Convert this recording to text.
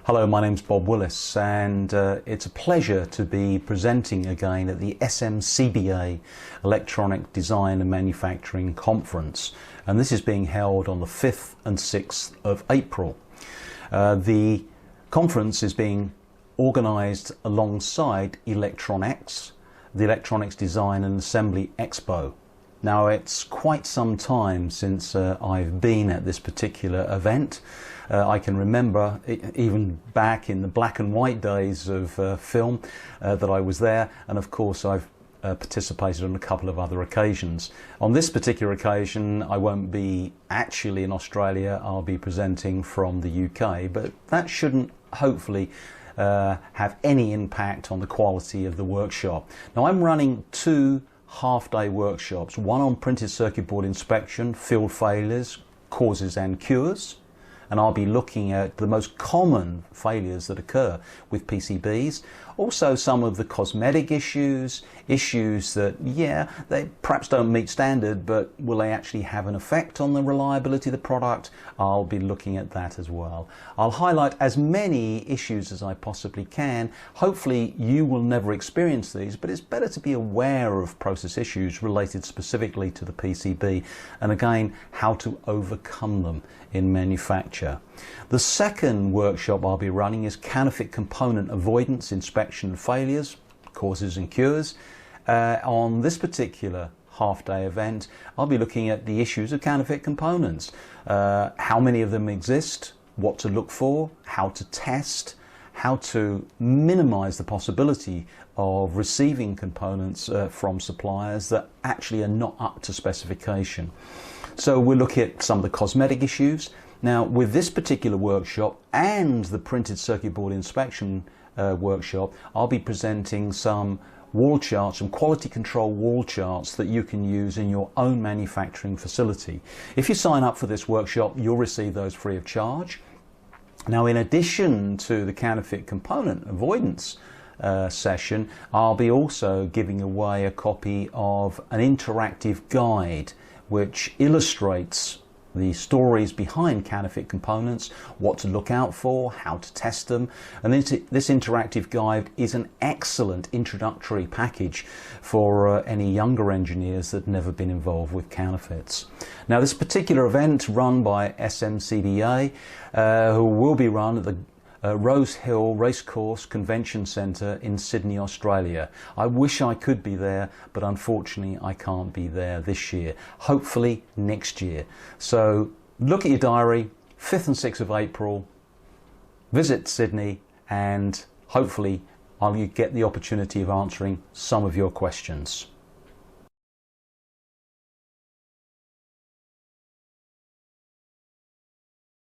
Hello, my name's Bob Willis, and it's a pleasure to be presenting again at the SMCBA Electronic Design and Manufacturing Conference, and this is being held on the 5th and 6th of April. The conference is being organised alongside Electronics, the Electronics Design and Assembly Expo. Now, it's quite some time since I've been at this particular event. I can remember even back in the black and white days of film that I was there, and of course I've participated on a couple of other occasions. On this particular occasion I won't be actually in Australia, I'll be presenting from the UK, but that shouldn't hopefully have any impact on the quality of the workshop. Now, I'm running two half-day workshops, one on printed circuit board inspection, field failures, causes and cures, and I'll be looking at the most common failures that occur with PCBs, also some of the cosmetic issues that, yeah, they perhaps don't meet standard, but will they actually have an effect on the reliability of the product? I'll be looking at that as well. I'll highlight as many issues as I possibly can. Hopefully you will never experience these, but it's better to be aware of process issues related specifically to the PCB, and again, how to overcome them in manufacture. The second workshop I'll be running is Counterfeit Component Avoidance, Inspection and Failures, Causes and Cures. On this particular half-day event, I'll be looking at the issues of counterfeit components, how many of them exist, what to look for, how to test, how to minimize the possibility of receiving components from suppliers that actually are not up to specification. So we'll look at some of the cosmetic issues. Now, with this particular workshop and the printed circuit board inspection workshop, I'll be presenting some wall charts, some quality control wall charts that you can use in your own manufacturing facility. If you sign up for this workshop, you'll receive those free of charge. Now, in addition to the counterfeit component avoidance session, I'll be also giving away a copy of an interactive guide which illustrates the stories behind counterfeit components, what to look out for, how to test them, and this interactive guide is an excellent introductory package for any younger engineers that have never been involved with counterfeits. Now, this particular event run by SMCBA, who will be run at the Rosehill Racecourse Convention Centre in Sydney, Australia. I wish I could be there, but unfortunately I can't be there this year. Hopefully next year. So look at your diary, 5th and 6th of April, visit Sydney, and hopefully I'll get the opportunity of answering some of your questions.